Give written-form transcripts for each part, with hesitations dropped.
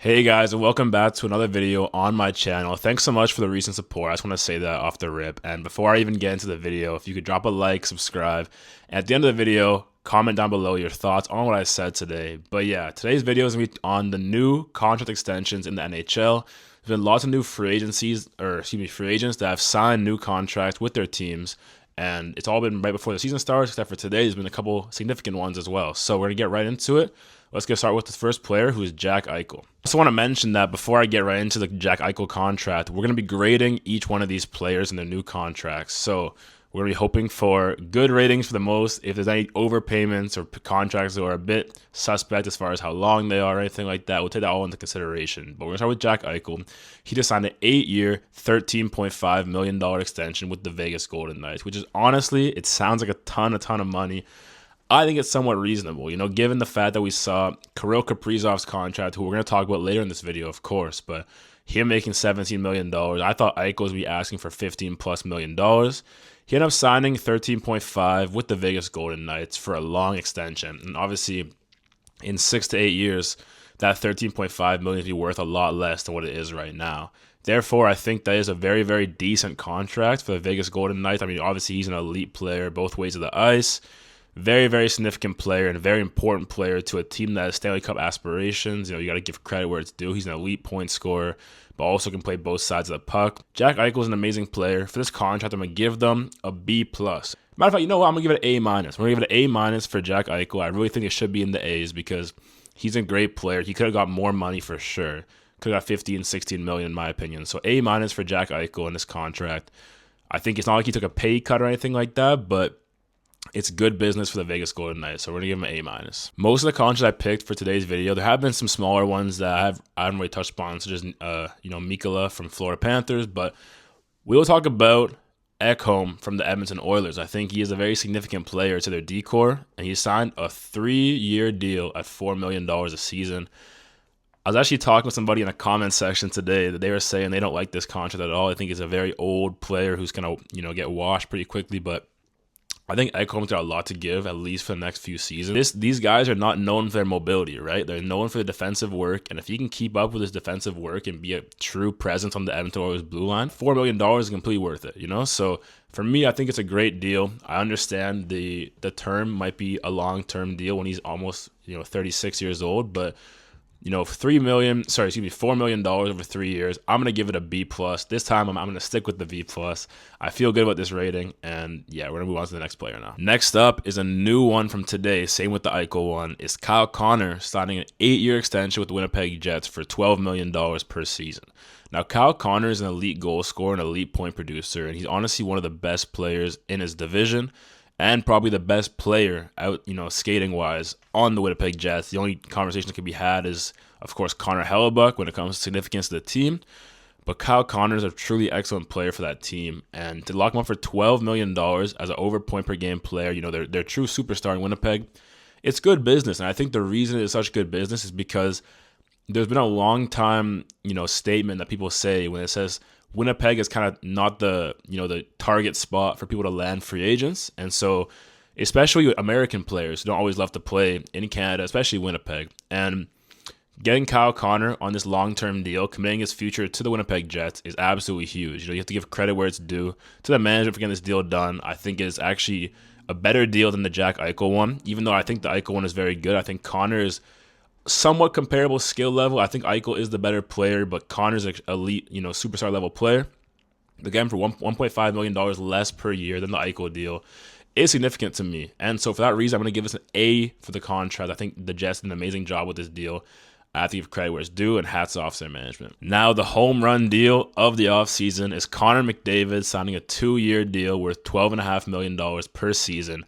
Hey guys, and welcome back to another video on my channel. Thanks so much for the recent support. I just want to say that off the rip. And before I even get into the video, if you could drop a like, subscribe, and at the end of the video, comment down below your thoughts on what I said today. But yeah, today's video is going to be on the new contract extensions in the NHL. There's been lots of new free agents that have signed new contracts with their teams. And it's all been right before the season starts, except for today. There's been a couple significant ones as well. So we're going to get right into it. Let's get started with the first player, who is Jack Eichel. I also want to mention that before I get right into the Jack Eichel contract, we're going to be grading each one of these players in their new contracts. So we're going to be hoping for good ratings for the most. If there's any overpayments or contracts that are a bit suspect as far as how long they are or anything like that, we'll take that all into consideration. But we're going to start with Jack Eichel. He just signed an 8-year, $13.5 million extension with the Vegas Golden Knights, which is honestly, it sounds like a ton of money. I think it's somewhat reasonable, given the fact that we saw Kaprizov's contract, who we're going to talk about later in this video, of course, but him making $17 million. I thought Eichel would be asking for $15+ million. He ended up signing 13.5 with the Vegas Golden Knights for a long extension. And obviously, in 6 to 8 years, that $13.5 million will be worth a lot less than what it is right now. Therefore, I think that is a very, very decent contract for the Vegas Golden Knights. I mean, obviously, he's an elite player both ways of the ice. Very, very significant player and a very important player to a team that has Stanley Cup aspirations. You got to give credit where it's due. He's an elite point scorer, but also can play both sides of the puck. Jack Eichel is an amazing player. For this contract, I'm going to give them a B+. Matter of fact, you know what? I'm going to give it an A-. We're going to give it an A- for Jack Eichel. I really think it should be in the A's because he's a great player. He could have got more money for sure. Could have got 15, 16 million in my opinion. So A- for Jack Eichel in this contract. I think it's not like he took a pay cut or anything like that, but it's good business for the Vegas Golden Knights, so we're going to give him an A-. Most of the contracts I picked for today's video, there have been some smaller ones that I haven't really touched upon, such as Mikkola from Florida Panthers, but we'll talk about Ekholm from the Edmonton Oilers. I think he is a very significant player to their decor, and he signed a 3-year deal at $4 million a season. I was actually talking with somebody in a comment section today that they were saying they don't like this contract at all. I think he's a very old player who's going to get washed pretty quickly, but I think Eichholm's got a lot to give, at least for the next few seasons. These guys are not known for their mobility, right? They're known for the defensive work, and if he can keep up with his defensive work and be a true presence on the Edmonton Oilers blue line, $4 million is completely worth it, So for me, I think it's a great deal. I understand the term might be a long-term deal when he's almost 36 years old, but $4 million over 3 years. I'm going to give it a B+. This time, I'm going to stick with the B+. I feel good about this rating, and yeah, we're going to move on to the next player now. Next up is a new one from today, same with the Eichel one, is Kyle Connor signing an 8-year extension with the Winnipeg Jets for $12 million per season. Now, Kyle Connor is an elite goal scorer, an elite point producer, and he's honestly one of the best players in his division, and probably the best player out, skating-wise on the Winnipeg Jets. The only conversation that can be had is, of course, Connor Hellebuck when it comes to significance to the team. But Kyle Connor is a truly excellent player for that team. And to lock him up for $12 million as an over-point-per-game player, their true superstar in Winnipeg, it's good business. And I think the reason it's such good business is because there's been a long time, statement that people say when it says Winnipeg is kind of not the target spot for people to land free agents. And so especially American players who don't always love to play in Canada, especially Winnipeg. And getting Kyle Connor on this long-term deal, committing his future to the Winnipeg Jets is absolutely huge. You have to give credit where it's due to the management for getting this deal done. I think it's actually a better deal than the Jack Eichel one. Even though I think the Eichel one is very good, I think Connor is somewhat comparable skill level. I think Eichel is the better player, but Connor's an elite, superstar level player. Again, for $1.5 million less per year than the Eichel deal is significant to me. And so for that reason, I'm going to give this an A for the contract. I think the Jets did an amazing job with this deal. I have to give credit where it's due, and hats off to their management. Now, the home run deal of the offseason is Connor McDavid signing a 2-year deal worth $12.5 million per season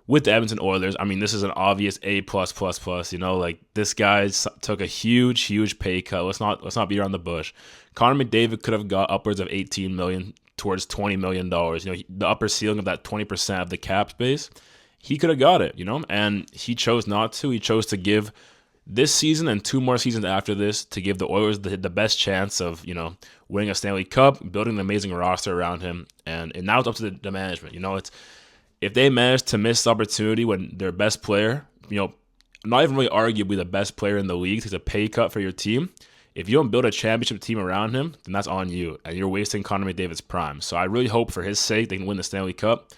with the Edmonton Oilers. I mean, this is an obvious A+++. This guy took a huge pay cut. Let's not beat around the bush. Connor McDavid could have got upwards of $18 million towards $20 million. The upper ceiling of that 20% of the cap space, he could have got it. And he chose not to. He chose to give this season and 2 more seasons after this to give the Oilers the best chance of winning a Stanley Cup, building an amazing roster around him, and now it's up to the management. It's if they manage to miss the opportunity when their best player, not even really arguably the best player in the league, takes a pay cut for your team, If you don't build a championship team around him, then that's on you, and you're wasting Connor McDavid's prime. So I really hope for his sake they can win the Stanley Cup.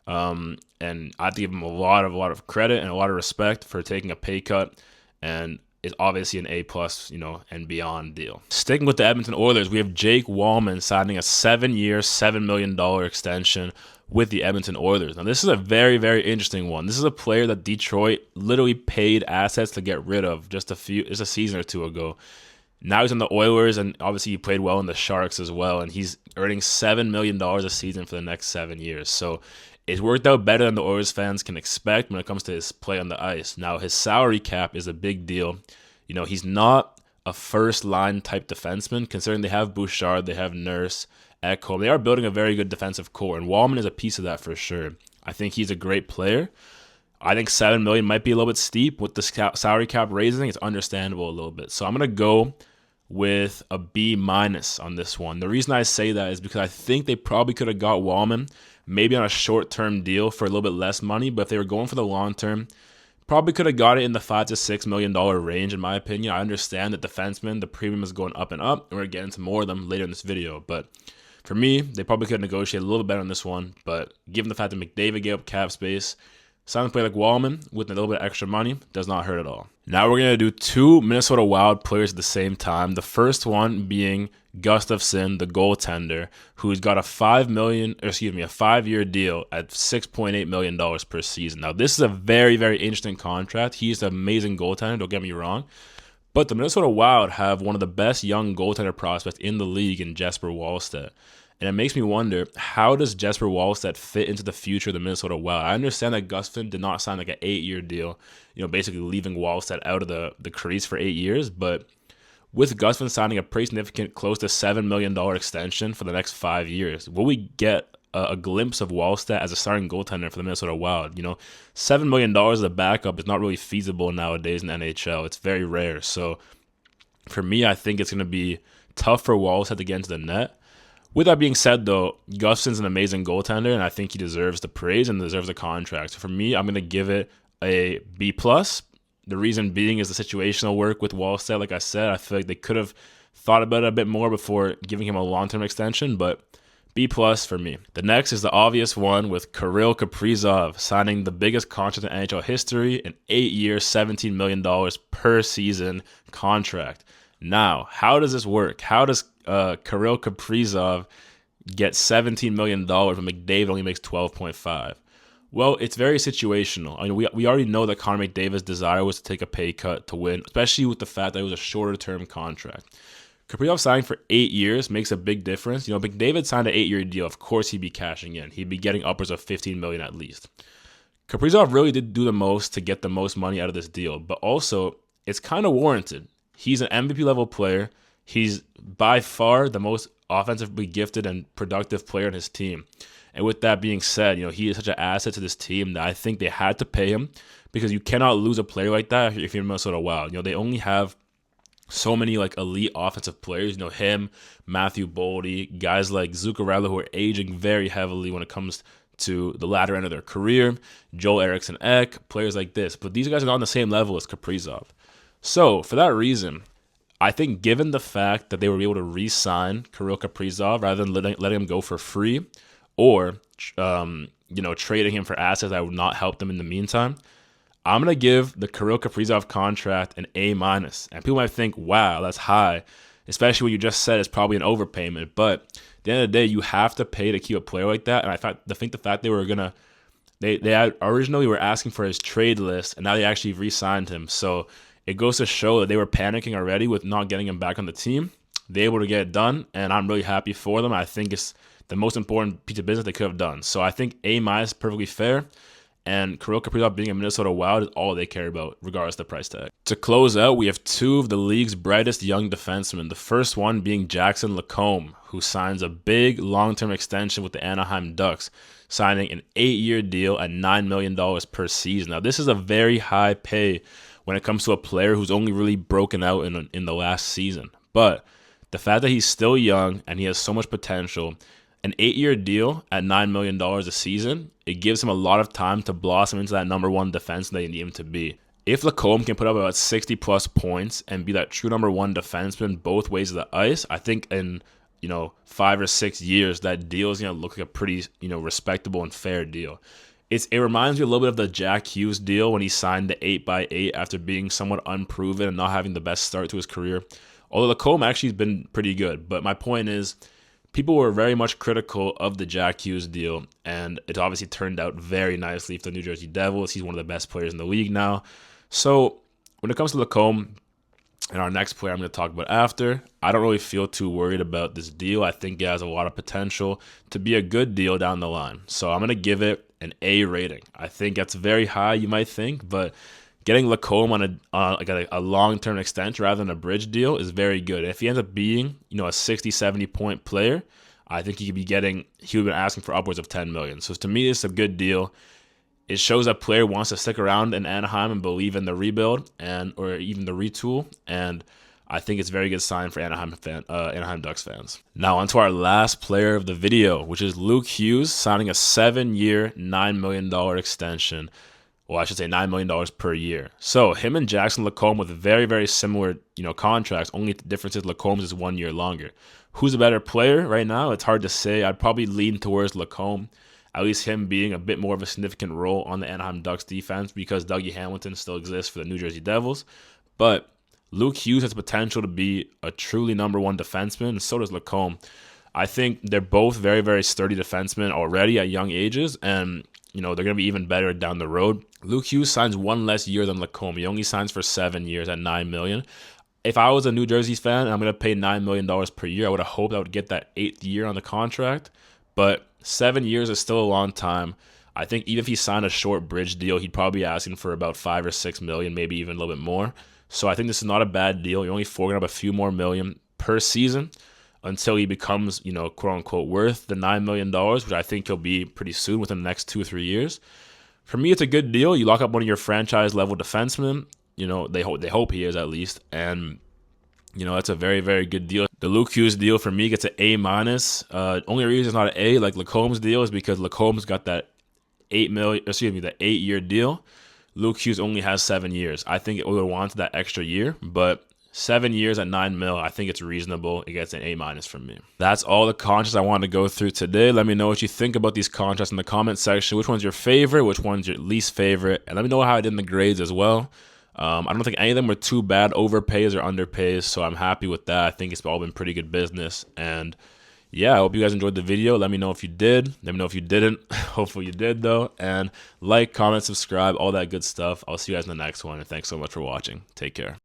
And I have to give him a lot of credit and a lot of respect for taking a pay cut, and it's obviously an A+, and beyond deal. Sticking with the Edmonton Oilers, we have Jake Wallman signing a 7-year, $7 million extension with the Edmonton Oilers. Now, this is a very, very interesting one. This is a player that Detroit literally paid assets to get rid of just a season or two ago. Now he's in the Oilers, and obviously he played well in the Sharks as well, and he's earning $7 million a season for the next 7 years. So it's worked out better than the Oilers fans can expect when it comes to his play on the ice. Now, his salary cap is a big deal. He's not a first-line type defenseman, considering they have Bouchard, they have Nurse, Eichel. They are building a very good defensive core, and Wallman is a piece of that for sure. I think he's a great player. I think $7 million might be a little bit steep with the salary cap raising. It's understandable a little bit. So I'm going to go with a B- on this one. The reason I say that is because I think they probably could have got Wallman maybe on a short-term deal for a little bit less money, but if they were going for the long-term, probably could have got it in the $5 to $6 million range, in my opinion. I understand that defensemen, the premium is going up and up, and we're going to get into more of them later in this video, but for me, they probably could negotiate a little bit better on this one, but given the fact that McDavid gave up cap space, signing a player like Wallman with a little bit of extra money does not hurt at all. Now we're going to do two Minnesota Wild players at the same time. The first one being Gustafsson, the goaltender, who's got a 5-year deal at $6.8 million per season. Now, this is a very, very interesting contract. He's an amazing goaltender, don't get me wrong. But the Minnesota Wild have one of the best young goaltender prospects in the league in Jesper Wallstedt. And it makes me wonder, how does Jesper Wallstedt fit into the future of the Minnesota Wild? I understand that Gustafsson did not sign like an 8-year deal, basically leaving Wallstedt out of the crease for 8 years. But with Gustafsson signing a pretty significant, close to $7 million extension for the next 5 years, will we get a glimpse of Wallstedt as a starting goaltender for the Minnesota Wild? $7 million as a backup is not really feasible nowadays in the NHL. It's very rare. So for me, I think it's going to be tough for Wallstedt to get into the net. With that being said, though, Gustafsson's an amazing goaltender, and I think he deserves the praise and deserves the contract. So for me, I'm going to give it a B+. The reason being is the situational work with Wallstedt. Like I said, I feel like they could have thought about it a bit more before giving him a long-term extension, but B+ for me. The next is the obvious one with Kirill Kaprizov signing the biggest contract in NHL history, an 8-year, $17 million per season contract. Now, how does this work? How does Kirill Kaprizov get $17 million when McDavid only makes $12.5? Well, it's very situational. I mean, we already know that Connor McDavid's desire was to take a pay cut to win, especially with the fact that it was a shorter-term contract. Kaprizov signing for 8 years makes a big difference. McDavid signed an 8-year deal. Of course, he'd be cashing in. He'd be getting upwards of $15 million at least. Kaprizov really did do the most to get the most money out of this deal, but also it's kind of warranted. He's an MVP level player. He's by far the most offensively gifted and productive player on his team. And with that being said, he is such an asset to this team that I think they had to pay him, because you cannot lose a player like that if you're Minnesota Wild. They only have so many elite offensive players. Him, Matthew Boldy, guys like Zuccarello who are aging very heavily when it comes to the latter end of their career, Joel Eriksson Ek, players like this. But these guys are not on the same level as Kaprizov. So for that reason, I think given the fact that they were able to re-sign Kirill Kaprizov rather than letting him go for free, or trading him for assets that would not help them in the meantime, I'm going to give the Kirill Kaprizov contract an A-. And people might think, wow, that's high, especially when you just said it's probably an overpayment. But at the end of the day, you have to pay to keep a player like that. And I think the fact they were going to, they originally were asking for his trade list, and now they actually re-signed him. So it goes to show that they were panicking already with not getting him back on the team. They were able to get it done, and I'm really happy for them. I think it's the most important piece of business they could have done. So I think A- is perfectly fair, and Kirill Kaprizov being a Minnesota Wild is all they care about, regardless of the price tag. To close out, we have two of the league's brightest young defensemen. The first one being Jackson Lacombe, who signs a big long-term extension with the Anaheim Ducks, signing an 8-year deal at $9 million per season. Now, this is a very high pay when it comes to a player who's only really broken out in the last season. But the fact that he's still young and he has so much potential, an 8-year deal at $9 million a season, it gives him a lot of time to blossom into that number one defenseman that you need him to be. if Lacombe can put up about 60 plus points and be that true number one defenseman both ways of the ice, I think in 5 or 6 years that deal is gonna look like a pretty respectable and fair deal. It reminds me a little bit of the Jack Hughes deal when he signed the 8x8 after being somewhat unproven and not having the best start to his career. Although Lacombe actually has been pretty good, but my point is, people were very much critical of the Jack Hughes deal, and it obviously turned out very nicely for the New Jersey Devils. He's one of the best players in the league now. So when it comes to Lacombe and our next player I'm going to talk about after, I don't really feel too worried about this deal. I think it has a lot of potential to be a good deal down the line. So I'm going to give it an A rating. I think that's very high, you might think, but getting Lacombe on a long-term extension rather than a bridge deal is very good. If he ends up being, a 60, 70-point player, I think he would have been asking for upwards of $10 million. So to me, it's a good deal. It shows that player wants to stick around in Anaheim and believe in the rebuild or even the retool, and I think it's a very good sign for Anaheim Ducks fans. Now on to our last player of the video, which is Luke Hughes signing a 7-year, $9 million extension. Well, I should say $9 million per year. So him and Jackson Lacombe with very, very similar, contracts. Only the difference is Lacombe's is 1 year longer. Who's a better player right now? It's hard to say. I'd probably lean towards Lacombe. At least him being a bit more of a significant role on the Anaheim Ducks defense because Dougie Hamilton still exists for the New Jersey Devils. But Luke Hughes has potential to be a truly number one defenseman, and so does Lacombe. I think they're both very, very sturdy defensemen already at young ages, and they're going to be even better down the road. Luke Hughes signs one less year than Lacombe. He only signs for 7 years at $9 million. If I was a New Jersey fan and I'm going to pay $9 million per year, I would have hoped I would get that 8th year on the contract. But 7 years is still a long time. I think even if he signed a short bridge deal, he'd probably be asking for about $5 or $6 million, maybe even a little bit more. So I think this is not a bad deal. You're only forking up a few more million per season until he becomes, quote unquote, worth the $9 million, which I think he'll be pretty soon within the next 2 or 3 years. For me, it's a good deal. You lock up one of your franchise level defensemen. They hope he is at least, and that's a very, very good deal. The Luke Hughes deal for me gets an A minus. Only reason it's not an A like Lacombe's deal is because Lacombe's got that 8-year deal. Luke Hughes only has 7 years. I think it would have wanted that extra year, but 7 years at $9 million, I think it's reasonable. It gets an A minus from me. That's all the contracts I wanted to go through today. Let me know what you think about these contracts in the comment section. Which one's your favorite? Which one's your least favorite? And let me know how I did in the grades as well. I don't think any of them were too bad overpays or underpays, so I'm happy with that. I think it's all been pretty good business. And yeah, I hope you guys enjoyed the video. Let me know if you did. Let me know if you didn't. Hopefully you did, though. And like, comment, subscribe, all that good stuff. I'll see you guys in the next one. And thanks so much for watching. Take care.